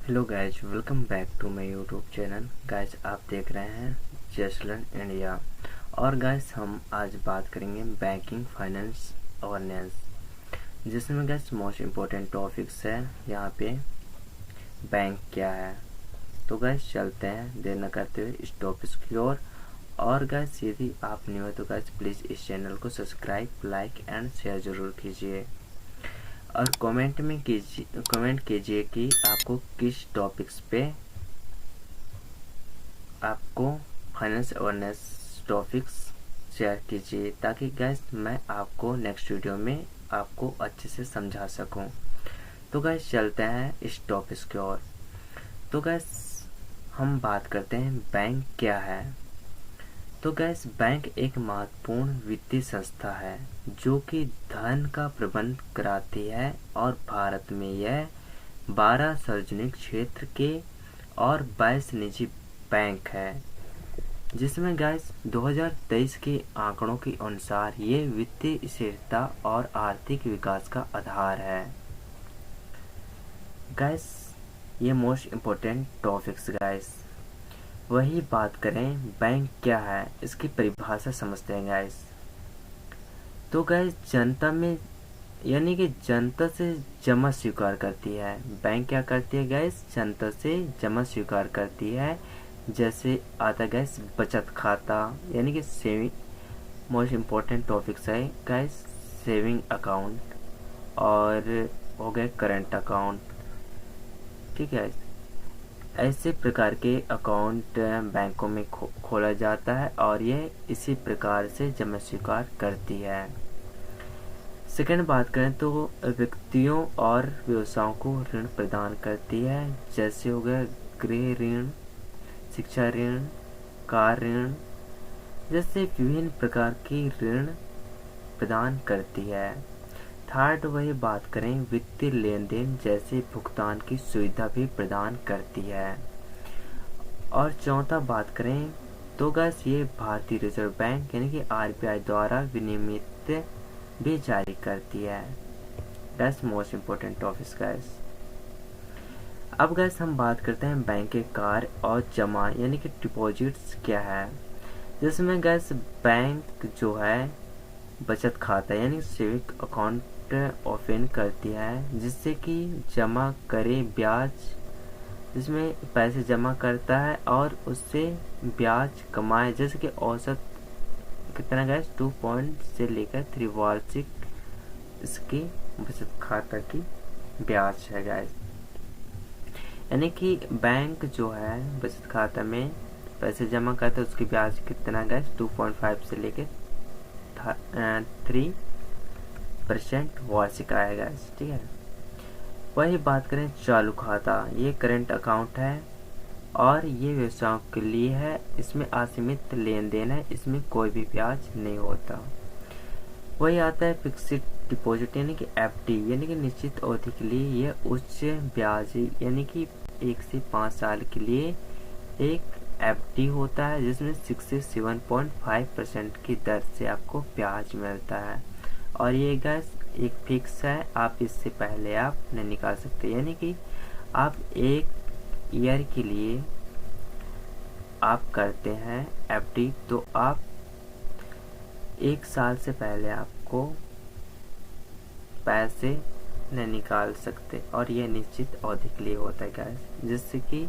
Hello guys, welcome back to my YouTube channel. Guys, आप देख रहे हैं जस्ट लर्न इंडिया। और गाइज, हम आज बात करेंगे बैंकिंग फाइनेंस अवेयरनेस, जिसमें गाइज मोस्ट इम्पोर्टेंट टॉपिक्स है यहाँ पे बैंक क्या है। तो गाइज चलते हैं देर न करते हुए इस टॉपिक्स की ओर। और गाइज, यदि आप न्यू है तो गाइज प्लीज़ इस चैनल को सब्सक्राइब, लाइक एंड शेयर ज़रूर कीजिए। और कमेंट कीजिए कि आपको किस टॉपिक्स पे आपको फाइनेंस अवेयरनेस टॉपिक्स शेयर कीजिए, ताकि गैस मैं आपको नेक्स्ट वीडियो में आपको अच्छे से समझा सकूं। तो गैस चलते हैं इस टॉपिक्स की ओर। तो गैस हम बात करते हैं बैंक क्या है। तो गैस बैंक एक महत्वपूर्ण वित्तीय संस्था है जो कि धन का प्रबंध कराती है, और भारत में यह 12 सार्वजनिक क्षेत्र के और 22 निजी बैंक है, जिसमें गैस 2023 के आंकड़ों के अनुसार ये वित्तीय स्थिरता और आर्थिक विकास का आधार है। गैस ये मोस्ट इम्पोर्टेंट टॉपिक्स गैस। वही बात करें बैंक क्या है, इसकी परिभाषा समझते हैं गैस। तो गैस जनता में यानी कि जनता से जमा स्वीकार करती है। बैंक क्या करती है गैस? जनता से जमा स्वीकार करती है। जैसे आता है गैस बचत खाता, यानी कि सेविंग, मोस्ट इम्पोर्टेंट टॉपिक्स है गैस। सेविंग अकाउंट और हो गए करंट अकाउंट, ठीक है। ऐसे प्रकार के अकाउंट बैंकों में खोला जाता है और ये इसी प्रकार से जमा स्वीकार करती है। सेकंड बात करें तो व्यक्तियों और व्यवसायों को ऋण प्रदान करती है, जैसे हो गया गृह ऋण, शिक्षा ऋण, कार ऋण, जैसे विभिन्न प्रकार की ऋण प्रदान करती है। थर्ड वही बात करें वित्तीय लेन देन जैसे भुगतान की सुविधा भी प्रदान करती है। और चौथा बात करें तो गैस ये भारतीय रिजर्व बैंक यानी कि आरबीआई द्वारा विनियमित भी जारी करती है। That's most important topics gas. अब गैस हम बात करते हैं बैंक के कार्य और जमा यानी कि डिपॉजिट्स क्या है, जिसमें गैस बैंक जो है बचत खाता यानी सेविंग अकाउंट ओपन करती है, जिससे कि जमा करे ब्याज, जिसमें पैसे जमा करता है और उससे ब्याज कमाए, जैसे कि औसत कितना गैस 2 पॉइंट से लेकर 3 वार्षिक इसकी बचत खाता की ब्याज है गैस। यानी कि बैंक जो है बचत खाता में पैसे जमा करता है, उसकी ब्याज कितना गैस 2.5 से लेकर 3% वार्षिक आएगा, ठीक है। वही बात करें चालू खाता, ये करंट अकाउंट है और ये व्यवसायों के लिए है। इसमें असीमित लेन देन है, इसमें कोई भी ब्याज नहीं होता। वही आता है फिक्स्ड डिपॉजिट यानी कि एफडी, यानी कि निश्चित अवधि के लिए यह उच्च ब्याज यानी कि 1 से 5 साल के लिए एक एफडी होता है, जिसमें 6 से 7.5% की दर से आपको ब्याज मिलता है। और ये गैस एक फिक्स है, आप इससे पहले आप नहीं निकाल सकते। यानी कि आप 1 ईयर के लिए आप करते हैं एफडी, तो आप 1 साल से पहले आपको पैसे नहीं निकाल सकते। और यह निश्चित अवधि के लिए होता है गैस, जिससे कि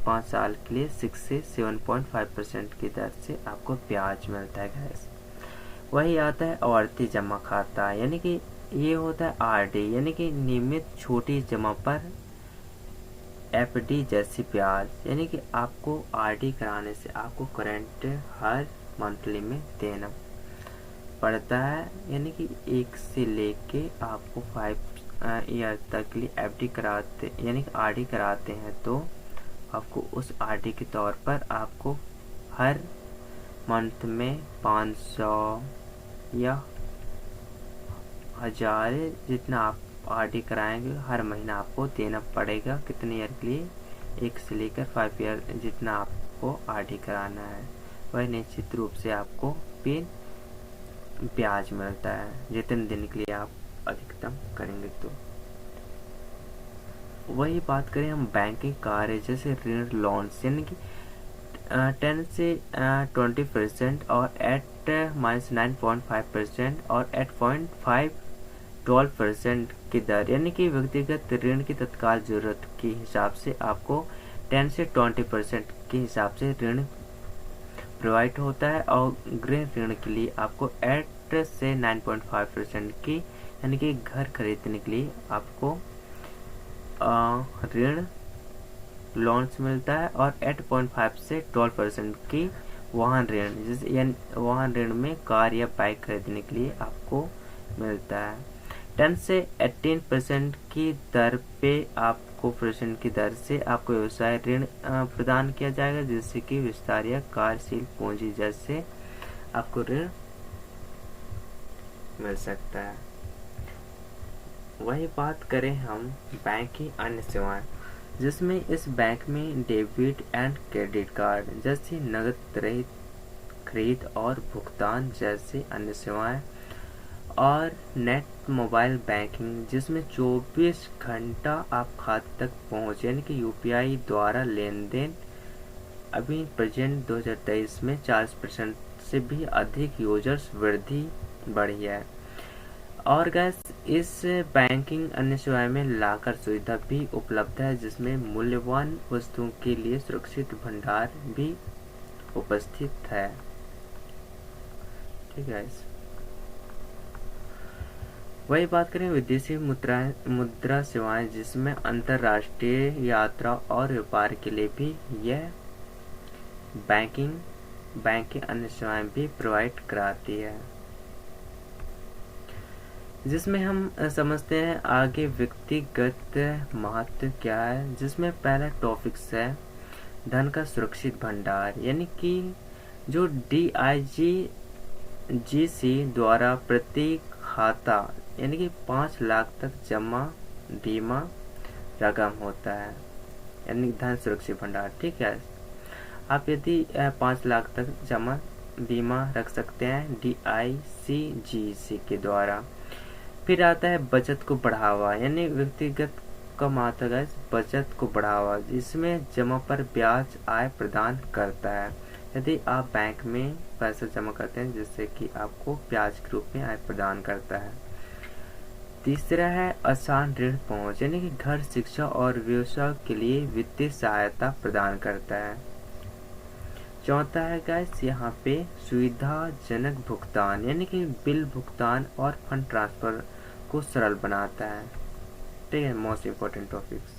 5 साल के लिए 6 से 7.5% की दर से आपको ब्याज मिलता है गैस। वही आता है आवर्ती जमा खाता, यानी कि ये होता है आरडी, यानी कि नियमित छोटी जमा पर एफडी जैसी ब्याज। यानी कि आपको आरडी कराने से आपको करंट हर मंथली में देना पड़ता है, यानी कि 1 से लेके आपको 5 ईयर तक के लिए एफडी कराते यानी कि आरडी कराते हैं, तो आपको उस आरडी के तौर पर आपको हर मंथ में 500 या 1000 जितना आप आरडी कराएंगे हर महीना आपको देना पड़ेगा। कितने ईयर के लिए? 1 से लेकर 5 ईयर जितना आपको आरडी कराना है, वह निश्चित रूप से आपको फिर ब्याज मिलता है, जितने दिन के लिए आप अधिकतम करेंगे। तो वही बात करें हम बैंकिंग कार्य जैसे ऋण लोन्स यानी कि 10 से 20% और एट -9.5% और 8.5 12% की दर, यानी कि व्यक्तिगत ऋण की तत्काल जरूरत के हिसाब से आपको 10 से 20% के हिसाब से ऋण प्रोवाइड होता है, और गृह ऋण के लिए आपको 8 से 9.5% की, यानी कि घर खरीदने के लिए आपको ऋण लोन्स मिलता है, और 8.5 से 12% की वाहन ऋण, जैसे यानी वाहन ऋण में कार या बाइक खरीदने के लिए आपको मिलता है। 10 से 18% की दर पे आपको % की दर से आपको व्यवसाय ऋण प्रदान किया जाएगा, जिससे कि विस्तार या कार्यशील पूंजी जैसे आपको ऋण मिल सकता है। वही बात करें हम बैंक की अन्य सेवाएं, जिसमें इस बैंक में डेबिट एंड क्रेडिट कार्ड जैसी नकद रहित खरीद और भुगतान जैसी अन्य सेवाएं, और नेट मोबाइल बैंकिंग जिसमें 24 घंटा आप खाते तक पहुँच, यानी कि यूपीआई द्वारा लेन देन अभी प्रेजेंट 2023 में 40% से भी अधिक यूजर्स वृद्धि बढ़ी है। और गैस इस बैंकिंग अन्य सेवाएं में लाकर सुविधा भी उपलब्ध है, जिसमें मूल्यवान वस्तुओं के लिए सुरक्षित भंडार भी उपस्थित है। ठीक है, वही बात करें विदेशी मुद्रा सेवाएं, जिसमें अंतर्राष्ट्रीय यात्रा और व्यापार के लिए भी यह बैंक की अन्य सेवाएं भी प्रोवाइड कराती है। जिसमें हम समझते हैं आगे व्यक्तिगत महत्व क्या है, जिसमें पहला टॉपिक्स है धन का सुरक्षित भंडार, यानी कि जो DIGGC द्वारा प्रति खाता यानी कि 5 लाख तक जमा बीमा रकम होता है, यानी धन सुरक्षित भंडार। ठीक है, आप यदि 5 लाख तक जमा बीमा रख सकते हैं DIGGC के द्वारा। फिर आता है बचत को बढ़ावा, यानी व्यक्तिगत कमाता है बचत को बढ़ावा, जिसमें जमा पर ब्याज आय प्रदान करता है। यदि आप बैंक में पैसा जमा करते हैं, जिससे कि आपको ब्याज के रूप में आय प्रदान करता है। तीसरा है आसान ऋण पहुंच, यानी कि घर, शिक्षा और व्यवसाय के लिए वित्तीय सहायता प्रदान करता है। चौथा है गाइस यहाँ पे सुविधाजनक भुगतान, यानी कि बिल भुगतान और फंड ट्रांसफर को सरल बनाता है। ठीक है, मोस्ट इम्पोर्टेंट टॉपिक्स।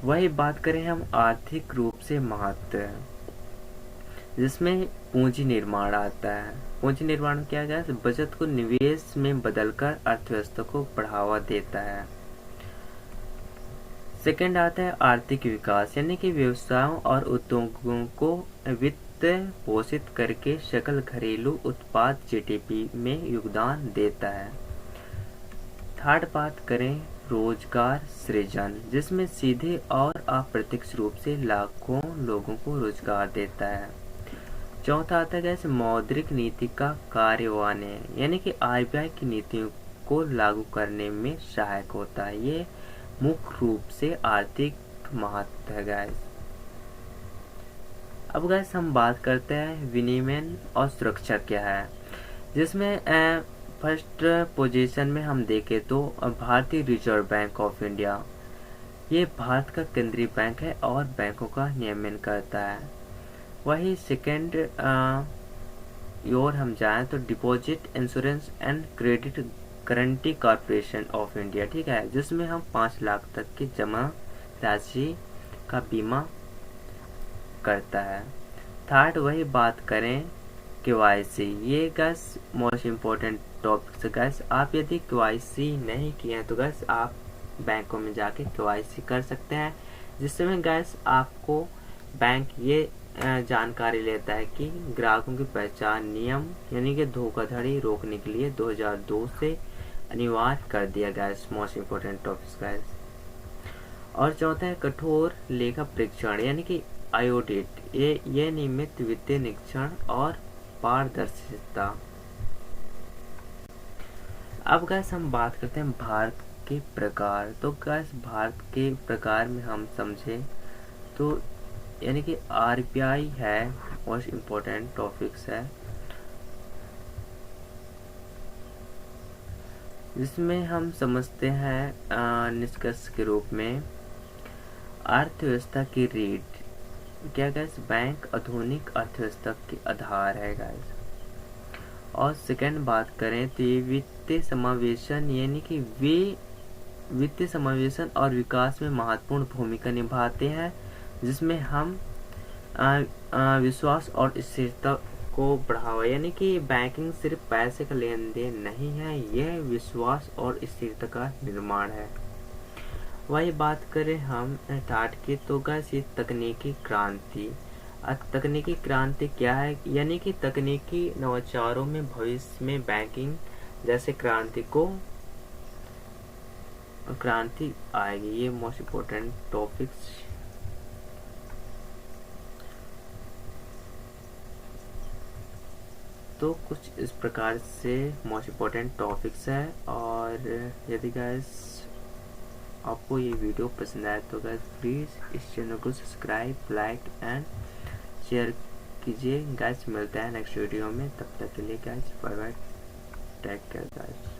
वही बात करें हम आर्थिक रूप से महत्व, जिसमें पूंजी निर्माण आता है। पूंजी निर्माण क्या है? बचत को निवेश में बदलकर अर्थव्यवस्था को बढ़ावा देता है। सेकंड आता है आर्थिक विकास, यानी कि व्यवसायों और उद्योगों को वित्त पोषित करके सकल घरेलू उत्पाद GDP में योगदान देता है। थर्ड बात करें रोजगार सृजन, जिसमें सीधे और अप्रत्यक्ष रूप से लाखों लोगों को रोजगार देता है। चौथा आता है मौद्रिक नीति का कार्यान्वयन, यानी कि RBI की नीतियों को लागू करने में सहायक होता है। ये मुख्य रूप से आर्थिक महत्व है गाइस। अब गाइस हम बात करते हैं विनियमन और सुरक्षा क्या है, जिसमें फर्स्ट पोजीशन में हम देखें तो भारतीय रिजर्व बैंक ऑफ इंडिया, ये भारत का केंद्रीय बैंक है और बैंकों का नियमन करता है। वही सेकंड और हम जाएं तो deposit insurance and credit guarantee corporation of India, ठीक है, जिसमें हम 5 लाख तक की जमा राशि का बीमा करता है। थर्ड वही बात करें KYC, ये gas most important topic gas. आप यदि KYC नहीं किए हैं तो गैस आप बैंकों में जाके KYC कर सकते हैं, जिसमें गैस आपको बैंक ये जानकारी लेता है कि ग्राहकों की पहचान नियम यानी कि धोखाधड़ी रोकने के लिए 2002 से अनिवार्य कर दिया गया। Most important topics gas. और चौथा है कठोर लेखा परीक्षण, यानी कि ऑडिट, ये नियमित वित्तीय निरीक्षण और पारदर्शिता। अब गैस हम बात करते हैं भारत के प्रकार। तो गैस भारत के प्रकार में हम समझे तो यानी कि आरबीआई है, मोस्ट इम्पोर्टेंट टॉपिक्स है, जिसमें हम समझते हैं निष्कर्ष के रूप में अर्थव्यवस्था की रीढ़। क्या गैस, बैंक आधुनिक अर्थव्यवस्था के आधार है गैस। और सेकंड बात करें तो ये वित्तीय समावेशन यानी कि वे वित्तीय समावेशन और विकास में महत्वपूर्ण भूमिका निभाते हैं, जिसमें हम विश्वास और स्थिरता को बढ़ावा, यानी कि बैंकिंग सिर्फ पैसे का लेन देन नहीं है, यह विश्वास और स्थिरता का निर्माण है। वही बात करें हम स्टार्ट की तो गैस ये तकनीकी क्रांति। तकनीकी क्रांति क्या है, यानी कि तकनीकी नवाचारों में भविष्य में बैंकिंग जैसे क्रांति आएगी। ये मोस्ट इम्पोर्टेंट टॉपिक्स। तो कुछ इस प्रकार से मोस्ट इम्पोर्टेंट टॉपिक्स है। और यदि गैस आपको ये वीडियो पसंद आए तो गैस प्लीज़ इस चैनल को सब्सक्राइब, लाइक एंड शेयर कीजिए। गैस मिलता है नेक्स्ट वीडियो में, तब तक के लिए guys bye bye, take care gas.